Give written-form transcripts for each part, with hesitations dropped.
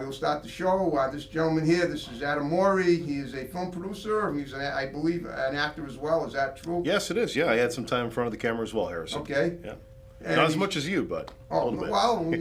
we'll start the show. This gentleman here, this is Adam Morey. He is a film producer. He's, I believe, an actor as well. Is that true? Yes, it is. Yeah, I had some time in front of the camera as well, Harrison. Okay. Yeah. And Not as much as you, but a little bit. Well,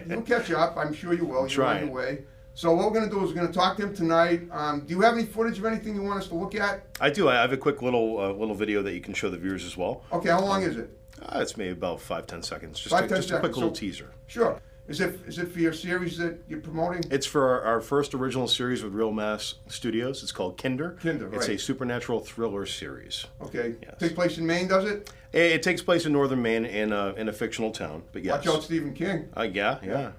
you'll catch up. I'm sure you will. You're on your way. So what we're going to do is we're going to talk to him tonight. Do you have any footage of anything you want us to look at? I do. I have a quick little video that you can show the viewers as well. Okay, how long is it? It's maybe about 5-10 seconds. Just 5-10 a quick little So, teaser. Sure. Is it for your series that you're promoting? It's for our first original series with Real Mass Studios. It's called Kinder. Kinder, It's right. a supernatural thriller series. Okay. Yes. Take place in Maine, does it? It takes place in northern Maine in a fictional town. But yes. Watch out, Stephen King. Yeah.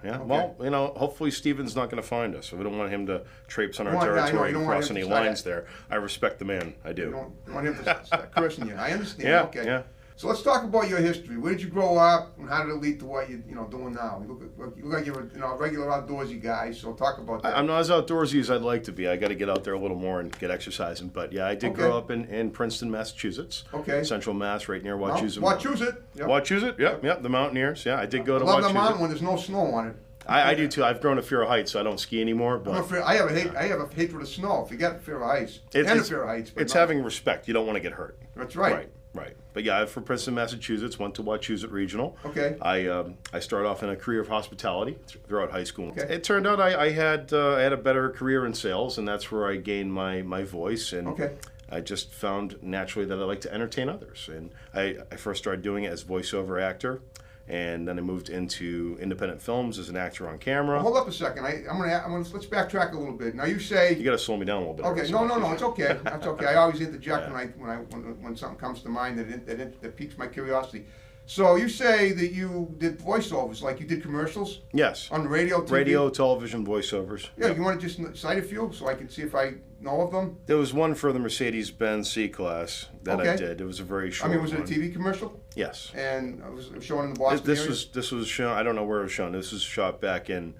Okay. Well, hopefully Stephen's not going to find us. We don't want him to traipse on our I know, territory you and don't want cross him any to start lines there. I respect the man. I do. You don't want him to start cursing you. I understand. Yeah, Okay. yeah. So let's talk about your history. Where did you grow up, and how did it lead to what you're doing now? You look like you're a regular outdoorsy guy. So talk about that. I'm not as outdoorsy as I'd like to be. I got to get out there a little more and get exercising. But yeah, I did grow up in Princeton, Massachusetts. Okay. Central Mass, right near Wachusett. Wachusett. Yep. Wachusett. Yep. The Mountaineers. Yeah, I did go to I love Wachusett. the mountain when there's no snow on it. I do too. I've grown a fear of heights, so I don't ski anymore. But I have a hatred of snow. Forget fear of heights. A fear of heights. But it's not- having respect. You don't want to get hurt. That's right. Right. But yeah, I'm from Princeton, Massachusetts. Went to Wachusett Regional. Okay. I started off in a career of hospitality throughout high school. Okay. It turned out I had a better career in sales, and that's where I gained my voice. And Okay. I just found naturally that I like to entertain others. And I first started doing it as voiceover actor, and then I moved into independent films as an actor on camera. Hold up a second. Let's backtrack a little bit. Now you say. You got to slow me down a little bit. Okay, no, it's okay. That's okay. I always interject when something comes to mind that piques my curiosity. So you say that you did voiceovers, like you did commercials Yes. on the radio, TV? Radio, television, voiceovers. Yeah, you want to just cite a few so I can see if I know of them? There was one for the Mercedes-Benz C-Class that I Okay. did. It was a very short Was it a one. TV commercial? Yes. And it was shown in the Boston This area? was shown. I don't know where it was shown. This was shot back in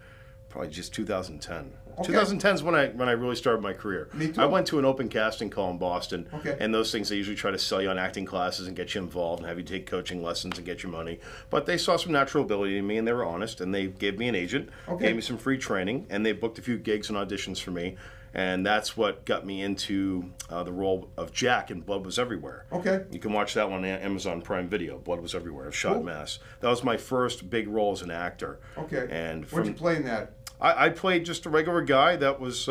probably just 2010. Okay. 2010 is when I really started my career. Me too. I went to an open casting call in Boston, Okay. and those things they usually try to sell you on acting classes and get you involved and have you take coaching lessons and get your money. But they saw some natural ability in me, and they were honest, and they gave me an agent, Okay. gave me some free training, and they booked a few gigs and auditions for me. And that's what got me into the role of Jack in Blood Was Everywhere. Okay. You can watch that one on Amazon Prime Video. Blood Was Everywhere. I've shot Cool. Mass. That was my first big role as an actor. Okay. And Where'd you play in that? I played just a regular guy that was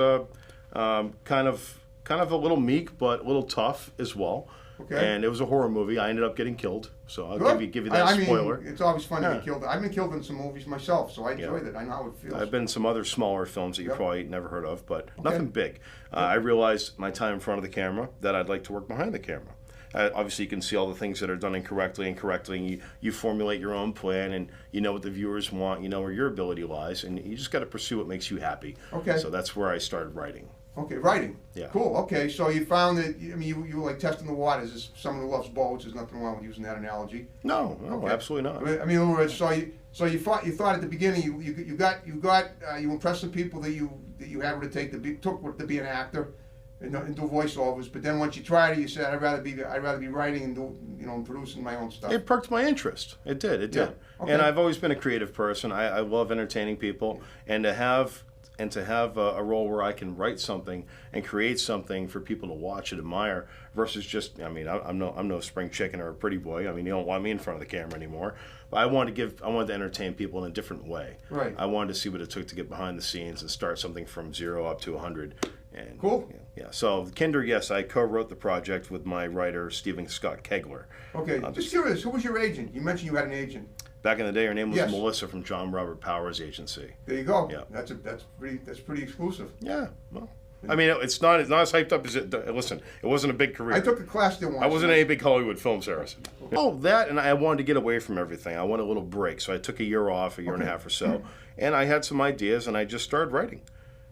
kind of a little meek, but a little tough as well. Okay. And it was a horror movie. I ended up getting killed. So I'll Good. give you that spoiler. mean, it's always fun to Yeah. get killed. I've been killed in some movies myself, so I enjoyed it. I know how it feels. I've been in some other smaller films that you Yep. probably never heard of, but nothing big. I realized my time in front of the camera that I'd like to work behind the camera. Obviously, you can see all the things that are done incorrectly, and you formulate your own plan, and you know what the viewers want, you know where your ability lies, and you just got to pursue what makes you happy. Okay. So that's where I started writing. Okay, writing. Yeah. Cool. Okay, so you found that you were like testing the waters. As someone who loves boats, there's nothing wrong with using that analogy. No, Okay. absolutely not. I mean, in other words, so you thought at the beginning you impressed the people that you had what it took to be an actor and do voiceovers. But then once you tried it, you said I'd rather be writing and and producing my own stuff. It perked my interest. It did. It did. Yeah. Okay. And I've always been a creative person. I love entertaining people, and to have a role where I can write something and create something for people to watch and admire versus just, I mean, I'm no spring chicken or a pretty boy. I mean, you don't want me in front of the camera anymore. But I wanted to entertain people in a different way. Right. I wanted to see what it took to get behind the scenes and start something from 0 up to 100. And Cool. Yeah. So Kinder, yes, I co-wrote the project with my writer Stephen Scott Kegler. Okay, just curious, who was your agent? You mentioned you had an agent. Back in the day, her name was Yes. Melissa from John Robert Powers Agency. There you go. Yeah. That's pretty exclusive. Yeah, well, I mean, it's not as hyped up as it. Listen, it wasn't a big career. I took a class there once. I wasn't in any big Hollywood films, Harrison. Oh, that, and I wanted to get away from everything. I wanted a little break, so I took a year off, a year and a half or so, and I had some ideas, and I just started writing.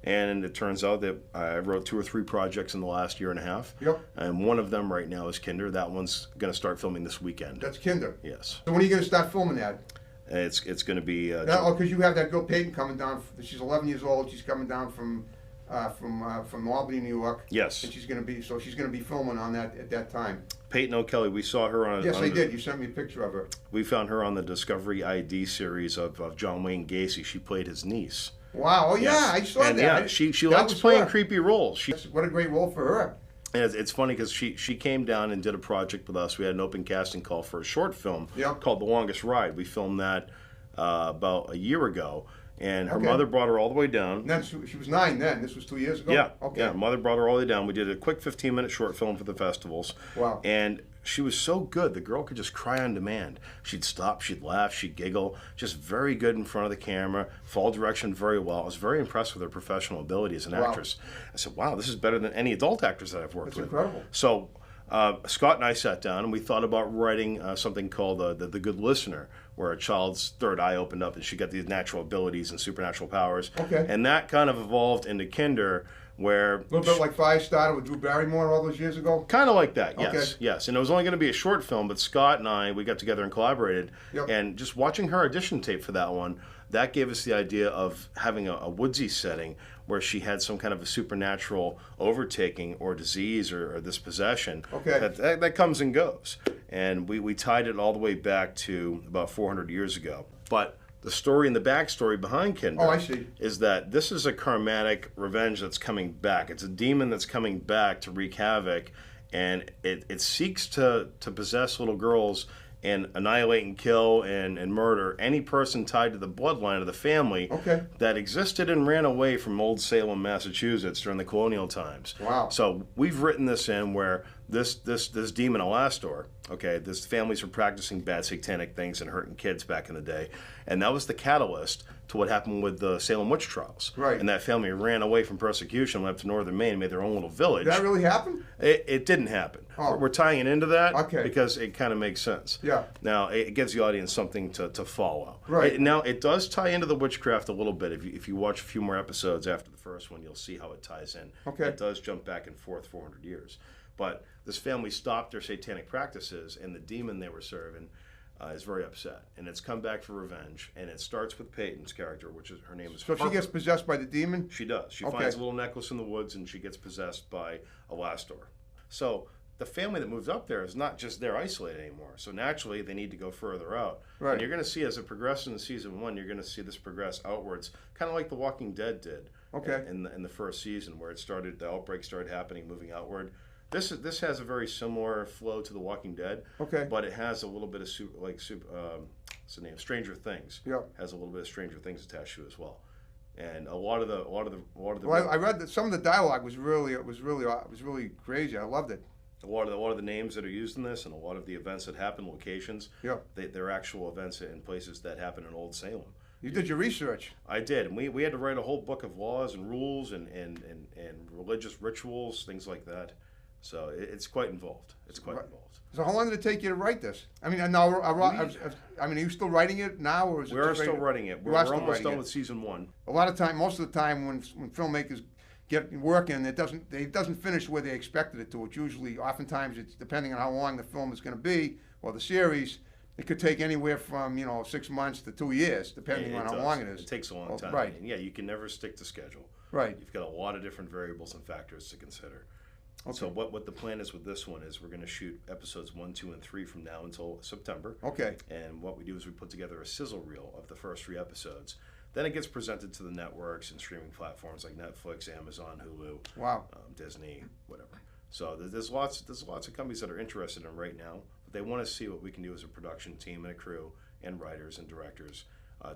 And it turns out that I wrote 2 or 3 projects in the last year and a half. Yep. And one of them right now is Kinder. That one's going to start filming this weekend. That's Kinder. Yes. So when are you going to start filming that? It's going to be. Because you have that girl Peyton coming down. She's 11 years old. She's coming down from Albany, New York. Yes. And she's going to be filming on that at that time. Peyton O'Kelly, we saw her on. Yes, I did. You sent me a picture of her. We found her on the Discovery ID series of John Wayne Gacy. She played his niece. Wow. Oh yeah, Yes. I saw And that. yeah, she That likes was playing her. creepy roles. What a great role for her. And it's funny because she came down and did a project with us. We had an open casting call for a short film Yep. called The Longest Ride. We filmed that about a year ago, and her Okay. mother brought her all the way down. And then she was 9 then. This was 2 years ago? Yeah, Okay. yeah. Mother brought her all the way down. We did a quick 15-minute short film for the festivals. Wow. And she was so good. The girl could just cry on demand. She'd stop, she'd laugh, she'd giggle. Just very good in front of the camera. Fall direction very well. I was very impressed with her professional ability as an Wow. actress. I said, wow, this is better than any adult actors that I've worked That's with. incredible. So Scott and I sat down and we thought about writing something called the Good Listener, where a child's third eye opened up and she got these natural abilities and supernatural powers. Okay. And that kind of evolved into Kinder, where A little bit like Fire started with Drew Barrymore all those years ago? kind of like that, yes, Okay. yes. And it was only going to be a short film, but Scott and I, we got together and collaborated. Yep. And just watching her audition tape for that one, that gave us the idea of having a woodsy setting where she had some kind of a supernatural overtaking or disease or dispossession Okay. that comes and goes. And we tied it all the way back to about 400 years ago. But the story and the backstory behind Kinder Oh, I see. is that this is a karmatic revenge that's coming back. It's a demon that's coming back to wreak havoc, and it seeks to possess little girls and annihilate and kill and murder any person tied to the bloodline of the family Okay. that existed and ran away from Old Salem, Massachusetts during the colonial times. Wow. So we've written this in where this demon Alastor, okay, this families were practicing bad satanic things and hurting kids back in the day, and that was the catalyst to what happened with the Salem witch trials. Right. And that family ran away from persecution, went up to northern Maine, and made their own little village. Did that really happen? It didn't happen. Oh. We're tying it into that Okay. because it kind of makes sense. Yeah. Now, it gives the audience something to follow. Right. Now, it does tie into the witchcraft a little bit. If you watch a few more episodes after the first one, you'll see how it ties in. Okay. It does jump back and forth 400 years. But this family stopped their satanic practices, and the demon they were serving is very upset. And it's come back for revenge. And it starts with Peyton's character, which is her name is So she Harper. gets possessed by the demon? She does. She Okay. finds a little necklace in the woods and she gets possessed by Alastor. So the family that moved up there is not just there isolated anymore. So naturally they need to go further out. Right. And you're going to see as it progresses in season 1, you're going to see this progress outwards, kind of like The Walking Dead did. Okay. In the first season, where it started, the outbreak started happening, moving outward. This has a very similar flow to The Walking Dead. Okay. But it has a little bit of what's the name? Stranger Things. Yep. Has a little bit of Stranger Things attached to it as well. And a lot of the Well, I read that some of the dialogue was really crazy. I loved it. a lot of the names that are used in this and a lot of the events that happen, locations, Yeah. they're actual events in places that happen in Old Salem. You did your research. I did, and we had to write a whole book of laws and rules and religious rituals, things like that. So it's quite involved. It's quite Right. involved. So how long did it take you to write this? I mean, now, I mean, are you still writing it now, or is it? We're just still ready- writing it. You We're are still almost writing done it. with season 1. A lot of time, most of the time, when filmmakers get working, it doesn't finish where they expected it to. It's usually, oftentimes, it's depending on how long the film is going to be or the series. It could take anywhere from 6 months to 2 years, depending on how does. long it is. It takes a long Well, time. right. And yeah, you can never stick to schedule. Right. You've got a lot of different variables and factors to consider. Okay. So what the plan is with this one is we're going to shoot episodes 1, 2, and 3 from now until September. Okay. And what we do is we put together a sizzle reel of the first 3 episodes. Then it gets presented to the networks and streaming platforms like Netflix, Amazon, Hulu, Wow. Disney, whatever. So there's lots of companies that are interested in it right now, but they want to see what we can do as a production team and a crew and writers and directors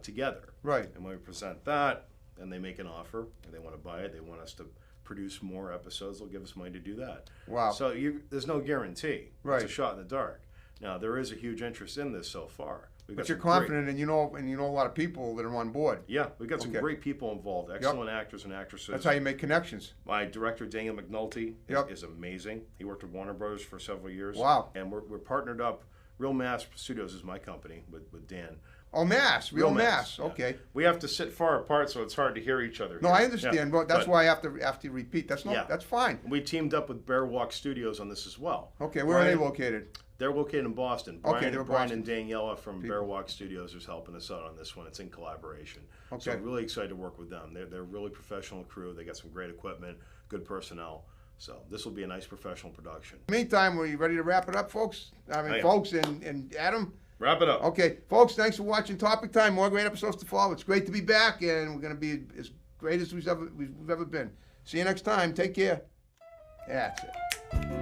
together. Right. And when we present that, and they make an offer and they want to buy it, they want us to produce more episodes, they'll give us money to do that. Wow. So there's no guarantee. Right. It's a shot in the dark. Now there is a huge interest in this so far. We've But got you're some great- confident, and you know a lot of people that are on board. Yeah, we've got some Okay. great people involved, excellent actors and actresses. That's how you make connections. My director, Daniel McNulty, Yep. is amazing. He worked with Warner Brothers for several years. Wow. And we're partnered up. Real Mass Studios is my company with Dan. Oh, Real Mass. yeah. Okay. We have to sit far apart so it's hard to hear each other. No, here. I understand, Yeah. but that's why I have to repeat. That's Yeah. that's fine. We teamed up with Bear Walk Studios on this as well. Okay, where are they Brian- located? They're located in Boston. Okay, they're Brian Boston. and Daniela from People. Bear Walk Studios is helping us out on this one. It's in collaboration. So Okay. I'm really excited to work with them. They're a really professional crew. They got some great equipment, good personnel. So this will be a nice professional production. Meantime, are you ready to wrap it up, folks? I mean, I am. folks and Adam, Wrap it up. Okay, folks, thanks for watching Topic Time. More great episodes to follow. It's great to be back, and we're going to be as great as we've ever been. See you next time. Take care. That's it.